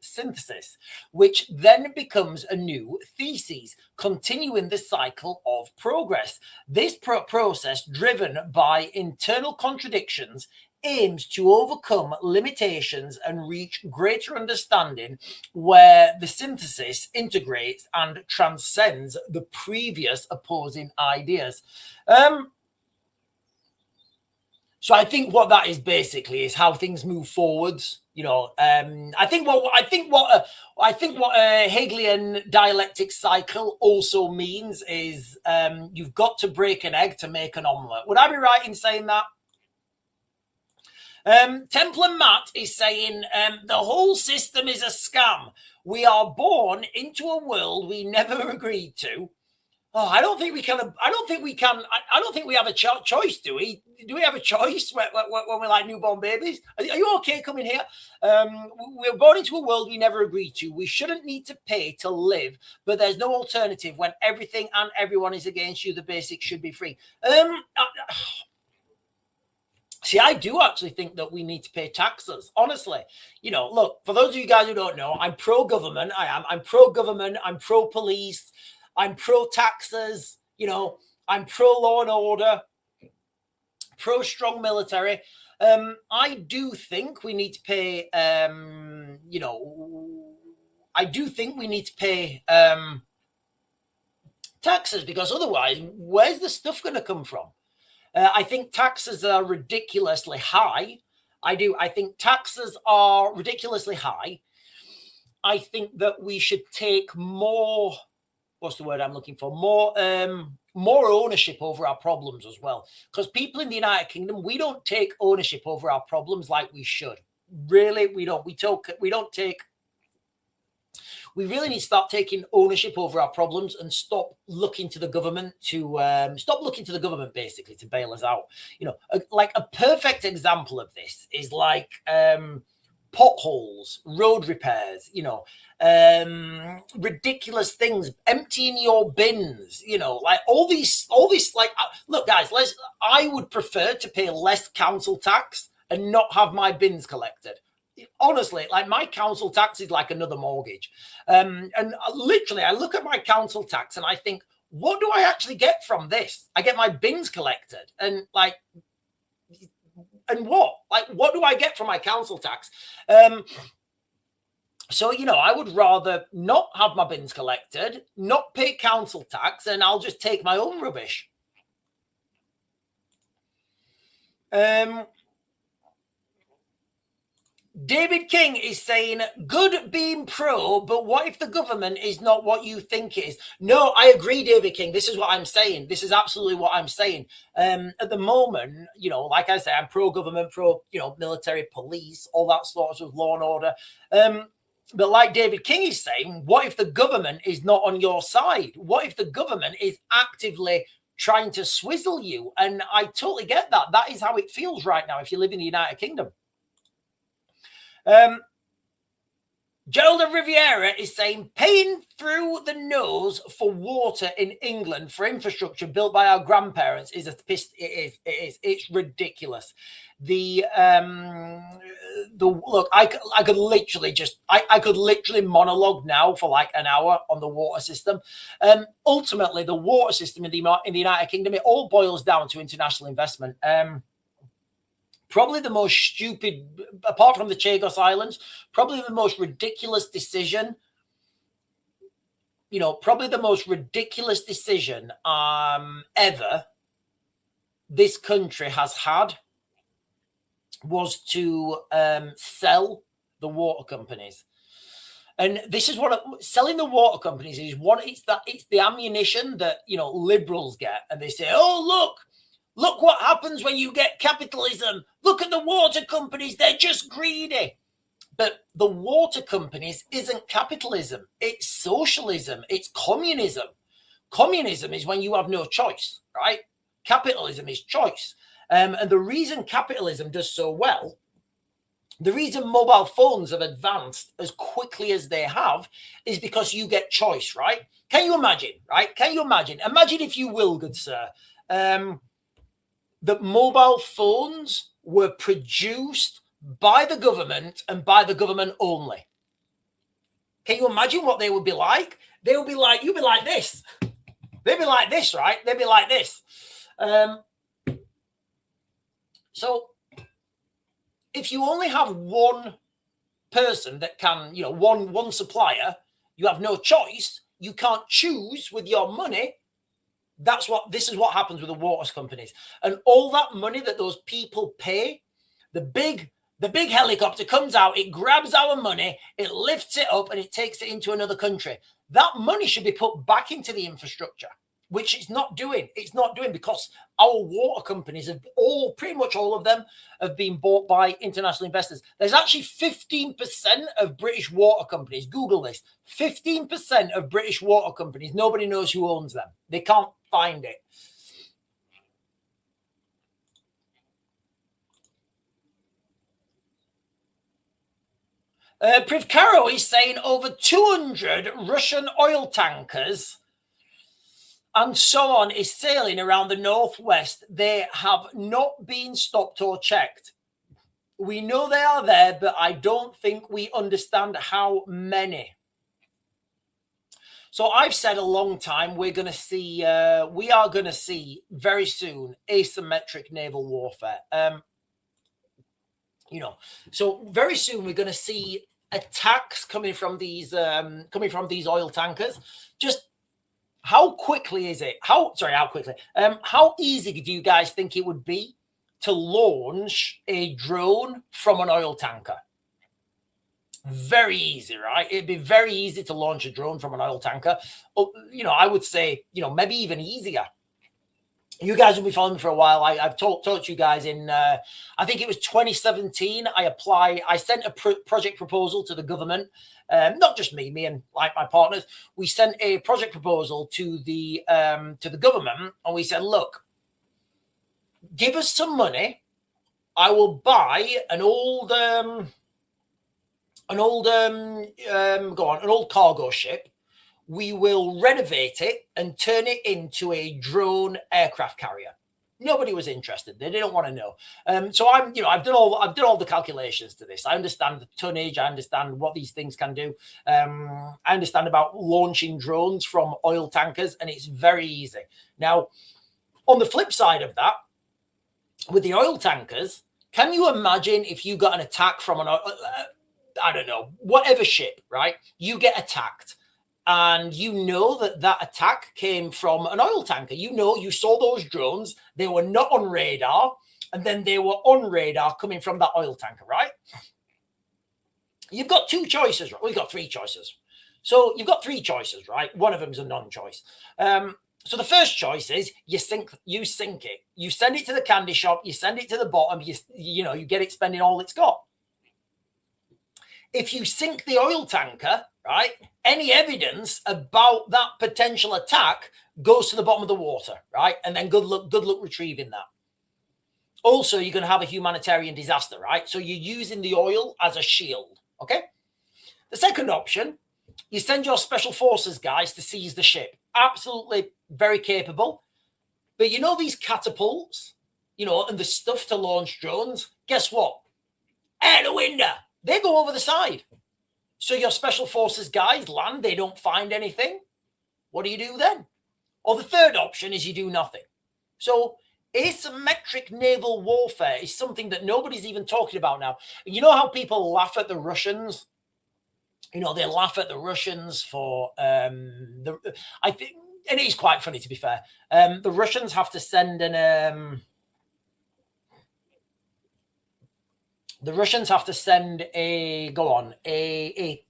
synthesis, which then becomes a new thesis, continuing the cycle of progress. This process, driven by internal contradictions, aims to overcome limitations and reach greater understanding, where the synthesis integrates and transcends the previous opposing ideas. So I think what that is basically is how things move forwards. I think what a Hegelian dialectic cycle also means is you've got to break an egg to make an omelette. Would I be right in saying that? Templar Matt is saying the whole system is a scam. We are born into a world we never agreed to. Oh, I don't think we have a choice, do we? Do we have a choice when we're like newborn babies? Are you okay coming here? We're born into a world we never agreed to. We shouldn't need to pay to live, but there's no alternative when everything and everyone is against you. The basics should be free. See, I do actually think that we need to pay taxes. Honestly, look, for those of you guys who don't know, I'm pro-government. I'm pro-government. I'm pro-police. I'm pro-taxes. I'm pro-law and order, pro-strong military. I do think we need to pay, taxes, because otherwise, where's the stuff going to come from? I think taxes are ridiculously high. I think taxes are ridiculously high. I think that we should take more, what's the word I'm looking for? More ownership over our problems as well. Because people in the United Kingdom, we don't take ownership over our problems like we should. Really, we don't. We don't take We really need to start taking ownership over our problems and stop looking to the government basically to bail us out. Like a perfect example of this is like potholes, road repairs, ridiculous things, emptying your bins, like all these, like, look, guys, I would prefer to pay less council tax and not have my bins collected. Honestly, like my council tax is like another mortgage. And literally, I look at my council tax and I think, what do I actually get from this? I get my bins collected. And what? Like, what do I get from my council tax? So, I would rather not have my bins collected, not pay council tax, and I'll just take my own rubbish. David King is saying, good being pro, but what if the government is not what you think it is? No, I agree, David King. This is what I'm saying. This is absolutely what I'm saying. At the moment, like I say, I'm pro-government, military, police, all that sort of law and order. But like David King is saying, what if the government is not on your side? What if the government is actively trying to swizzle you? And I totally get that. That is how it feels right now if you live in the United Kingdom. Gerald of Riviera is saying, paying through the nose for water in England for infrastructure built by our grandparents is a piss. It is. It's ridiculous. Look, I could literally monologue now for like an hour on the water system. Ultimately, the water system in the United Kingdom, it all boils down to international investment. Probably the most stupid, apart from the Chagos Islands, probably the most ridiculous decision, probably the most ridiculous decision ever this country has had was to sell the water companies. And this is selling the water companies is it's the ammunition that, liberals get. And they say, oh, look what happens when you get capitalism. Look at the water companies. They're just greedy. But the water companies isn't capitalism. It's socialism. It's communism. Communism is when you have no choice, right? Capitalism is choice. And the reason capitalism does so well, the reason mobile phones have advanced as quickly as they have is because you get choice, right? Can you imagine, right? Can you imagine? Imagine, if you will, good sir, that mobile phones were produced by the government and by the government only. Can you imagine what they would be like? They would be like, you'd be like this. They'd be like this, right? They'd be like this. So if you only have one person that can, one supplier, you have no choice. You can't choose with your money. This is what happens with the water companies. And all that money that those people pay, the big helicopter comes out, it grabs our money, it lifts it up, and it takes it into another country. That money should be put back into the infrastructure, which it's not doing. It's not doing because our water companies pretty much all of them have been bought by international investors. There's actually 15% of British water companies. Google this. 15% of British water companies. Nobody knows who owns them. They can't find it. Priv Caro is saying over 200 Russian oil tankers and so on is sailing around the northwest. They have not been stopped or checked. We know they are there, but I don't think we understand how many. So I've said a long time, we are going to see very soon asymmetric naval warfare. So very soon we're going to see attacks coming from these oil tankers. Just how quickly is it? How easy do you guys think it would be to launch a drone from an oil tanker? Very easy, right? It'd be very easy to launch a drone from an oil tanker. I would say, maybe even easier. you guys will be following me for a while. I've talked to you guys in, I think it was 2017. I sent a project proposal to the government. Not just me and like my partners. We sent a project proposal to the government, and we said, look, give us some money. I will buy an old cargo ship. We will renovate it and turn it into a drone aircraft carrier. Nobody was interested. They didn't want to know. So I've done all the calculations to this. I understand the tonnage. I understand what these things can do. I understand about launching drones from oil tankers, and it's very easy. Now, on the flip side of that, with the oil tankers, can you imagine if you got an attack from I don't know, whatever ship, right? You get attacked. And you know that attack came from an oil tanker. You saw those drones. They were not on radar. And then they were on radar coming from that oil tanker, right? You've got two choices. Right? We've got three choices. So you've got three choices, right? One of them is a non-choice. So the first choice is you sink it. You send it to the candy shop. You send it to the bottom. You get it spending all it's got. If you sink the oil tanker, right, any evidence about that potential attack goes to the bottom of the water, right? And then good luck retrieving that. Also, you're going to have a humanitarian disaster, right? So you're using the oil as a shield, okay? The second option, you send your special forces guys to seize the ship. Absolutely very capable. But these catapults, and the stuff to launch drones, guess what? Out the window. They go over the side. So your special forces guys land, they don't find anything. What do you do then? Or the third option is you do nothing. So asymmetric naval warfare is something that nobody's even talking about now. You know how people laugh at the Russians? They laugh at the Russians for I think, and it is quite funny to be fair. The Russians have to send a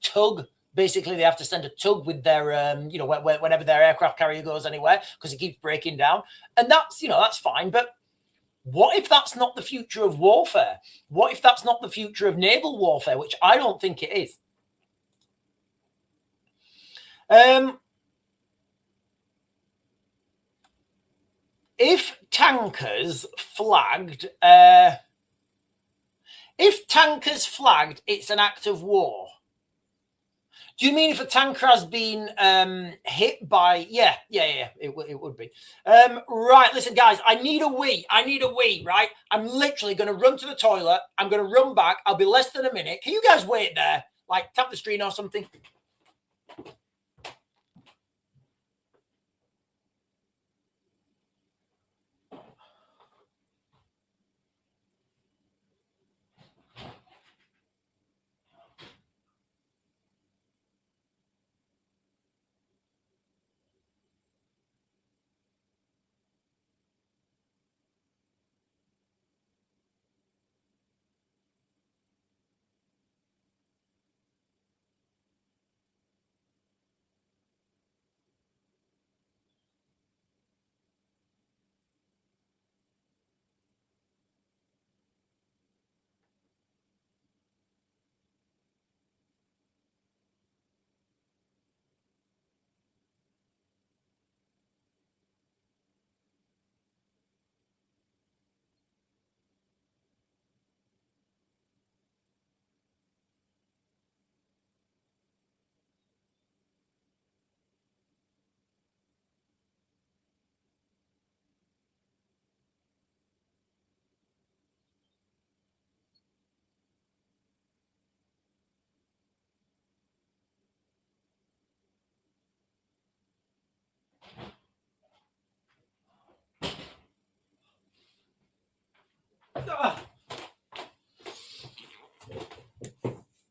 tug. Basically, they have to send a tug with their, whenever their aircraft carrier goes anywhere, because it keeps breaking down. And that's fine. But what if that's not the future of warfare? What if that's not the future of naval warfare, which I don't think it is? If tankers flagged, it's an act of war. Do you mean if a tanker has been hit by? Yeah, it would be. Right, listen, guys, I need a wee, right? I'm literally going to run to the toilet. I'm going to run back. I'll be less than a minute. Can you guys wait there? Like, tap the screen or something?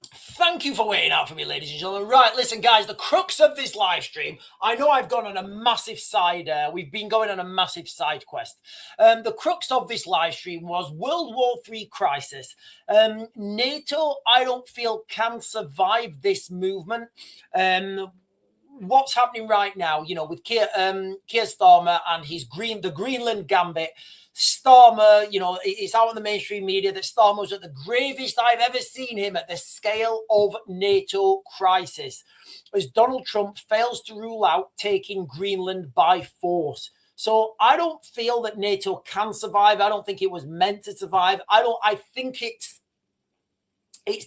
Thank you for waiting out for me, ladies and gentlemen. Right, listen, guys, the crux of this live stream, I know I've gone on a massive side, we've been going on a massive side quest. The crux of this live stream was World War III crisis. NATO, I don't feel, can survive this movement. what's happening right now, with Keir Starmer and the Greenland gambit. Starmer, it's out in the mainstream media that Starmer was at the gravest I've ever seen him at the scale of NATO crisis, as Donald Trump fails to rule out taking Greenland by force. So I don't feel that NATO can survive. I don't think it was meant to survive. I think it's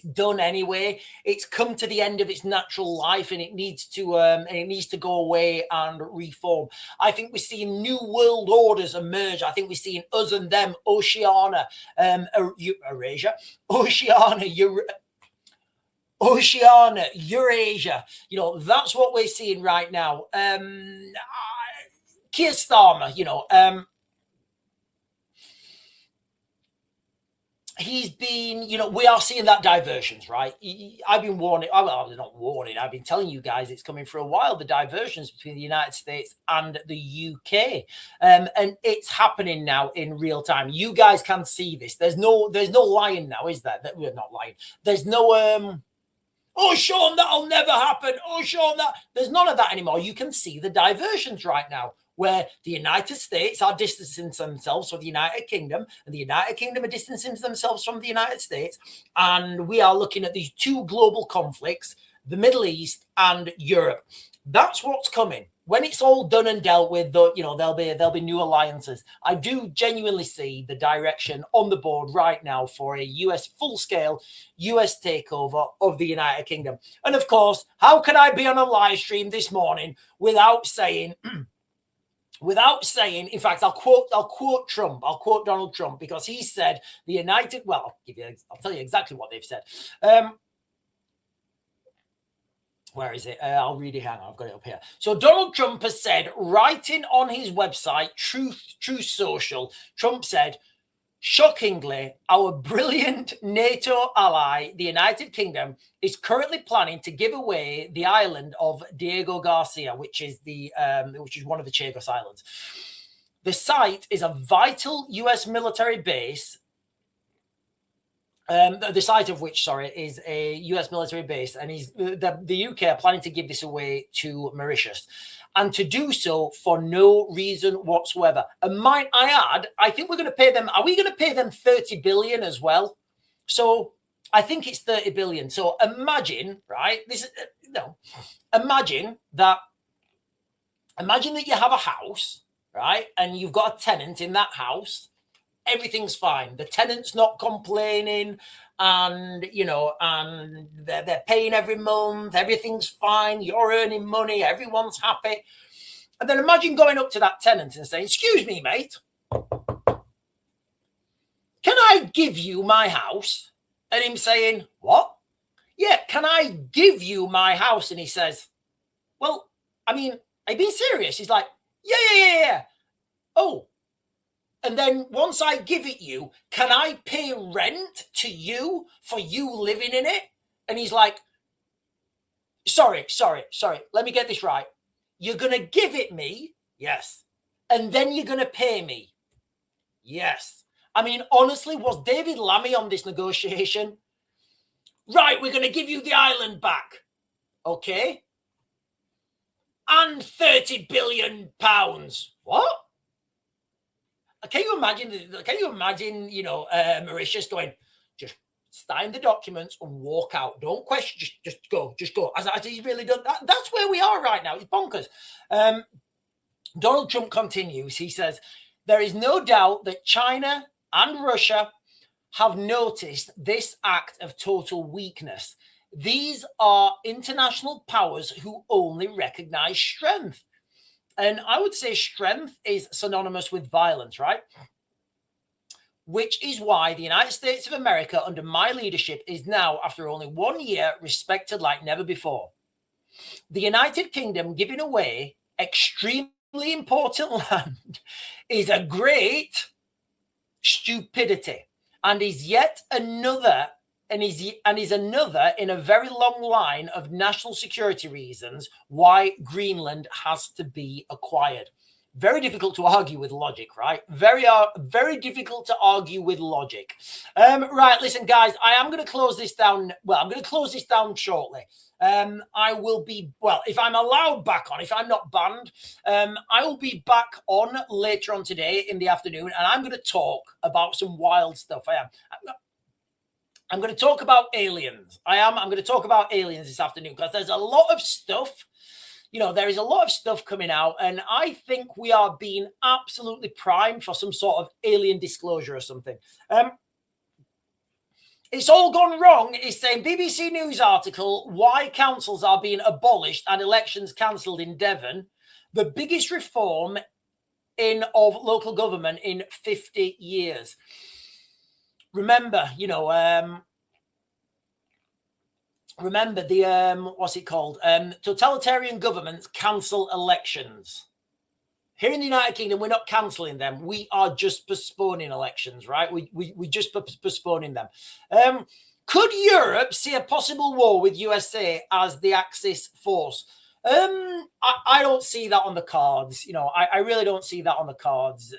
done anyway. It's come to the end of its natural life, and it needs to go away and reform. I think we're seeing new world orders emerge. I think we're seeing us and them, Oceania, Eurasia, Eurasia. That's what we're seeing right now. Keir Starmer, he's been, we are seeing that diversions, right? I've been warning, well, not warning, I've been telling you guys it's coming for a while, the diversions between the United States and the UK. And it's happening now in real time. You guys can see this. There's no lying now, is there? We're not lying. There's no, oh, Sean, that'll never happen. Oh, Sean, that. There's none of that anymore. You can see the diversions right now, where the United States are distancing themselves from the United Kingdom, and the United Kingdom are distancing themselves from the United States. And we are looking at these two global conflicts, the Middle East and Europe. That's what's coming. When it's all done and dealt with, there'll be new alliances. I do genuinely see the direction on the board right now for a full-scale US takeover of the United Kingdom. And of course, how can I be on a live stream this morning without saying... in fact, I'll quote Trump. I'll quote Donald Trump, because he said I'll tell you exactly what they've said. Where is it? I'll read it. Hang on, I've got it up here. So Donald Trump has said, writing on his website, Truth Social, Trump said, shockingly, our brilliant NATO ally, the United Kingdom, is currently planning to give away the island of Diego Garcia, which is one of the Chagos Islands. The site is a vital U.S. military base. The site of which, is a U.S. military base, and the UK are planning to give this away to Mauritius, and to do so for no reason whatsoever. And might I add, I think we're going to pay them. Are we going to pay them 30 billion as well? So I think it's 30 billion. So imagine, right? Imagine that you have a house, right, and you've got a tenant in that house. Everything's fine. The tenant's not complaining, and and they're paying every month. Everything's fine. You're earning money. Everyone's happy. And then imagine going up to that tenant and saying, "Excuse me, mate, can I give you my house?" And him saying, "What? Yeah, can I give you my house?" And he says, "Well, I mean, are you being serious?" He's like, "Yeah. Oh. And then once I give it you, can I pay rent to you for you living in it?" And he's like, sorry. Let me get this right. You're going to give it me? Yes. And then you're going to pay me? Yes. I mean, honestly, was David Lammy on this negotiation? Right, we're going to give you the island back. Okay. And 30 billion pounds. What? Can you imagine, Mauritius going, just sign the documents and walk out. Don't question, just go. As he's really done that. That's where we are right now. It's bonkers. Donald Trump continues. He says, there is no doubt that China and Russia have noticed this act of total weakness. These are international powers who only recognize strength. And I would say strength is synonymous with violence, right? Which is why the United States of America, under my leadership, is now, after only 1 year, respected like never before. The United Kingdom giving away extremely important land is a great stupidity, and is yet another is another in a very long line of national security reasons why Greenland has to be acquired. Very difficult to argue with logic, right? Very difficult to argue with logic. Right, listen, guys, I am going to close this down. Well, I'm going to close this down shortly. I will be, well, if I'm allowed back on, if I'm not banned, I will be back on later on today in the afternoon, and I'm going to talk about some wild stuff. I'm going to talk about aliens. I'm going to talk about aliens this afternoon because there's a lot of stuff. You know, there is a lot of stuff coming out, and I think we are being absolutely primed for some sort of alien disclosure or something. It's all gone wrong. It's saying BBC News article, why councils are being abolished and elections cancelled in Devon. The biggest reform of local government in 50 years. Remember, you know, remember the what's it called? Totalitarian governments cancel elections. Here in the United Kingdom, we're not cancelling them. We are just postponing elections, right? We just postponing them. Could Europe see a possible war with USA as the Axis force? I don't see that on the cards. You know, I really don't see that on the cards.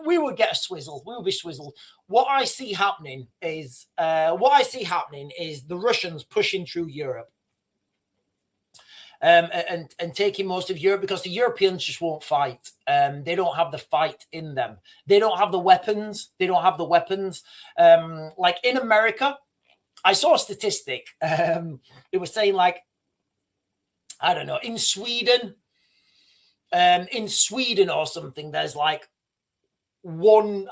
We would get a swizzle. We would be swizzled. What I see happening is the Russians pushing through Europe and taking most of Europe because the Europeans just won't fight. They don't have the fight in them. They don't have the weapons. Like in America, I saw a statistic. It was saying like, I don't know, in Sweden or something, there's like one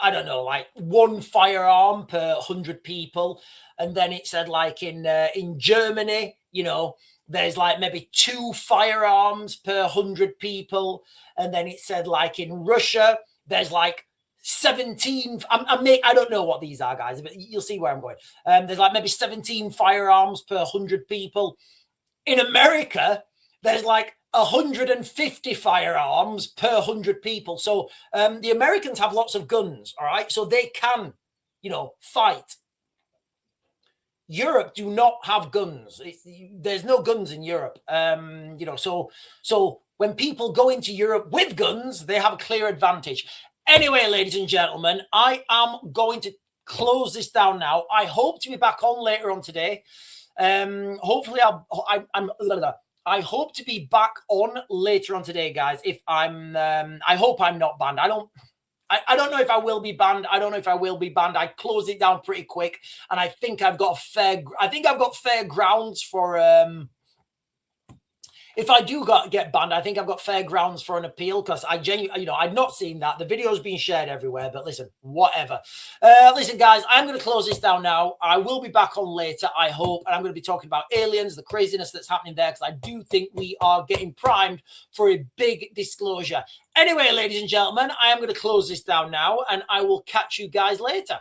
firearm per 100 people. And then it said like in Germany, you know, there's like maybe 2 firearms per 100 people. And then it said like in Russia, there's like 17. I don't know what these are, guys, but you'll see where I'm going. There's like maybe 17 firearms per 100 people. In America, there's like 150 firearms per 100 people. So the Americans have lots of guns, all right? So they can, you know, fight. Europe do not have guns. There's no guns in Europe. You know, so when people go into Europe with guns, they have a clear advantage. Anyway, ladies and gentlemen, I am going to close this down now. I hope to be back on later on today. Hopefully I hope to be back on later on today, guys. If I hope I'm not banned. I don't know if I will be banned. I closed it down pretty quick, and I think I've got fair grounds for if I do get banned, I think I've got fair grounds for an appeal because I've not seen that. The video's being shared everywhere, but listen, whatever. Listen, guys, I'm going to close this down now. I will be back on later, I hope, and I'm going to be talking about aliens, the craziness that's happening there, because I do think we are getting primed for a big disclosure. Anyway, ladies and gentlemen, I am going to close this down now, and I will catch you guys later.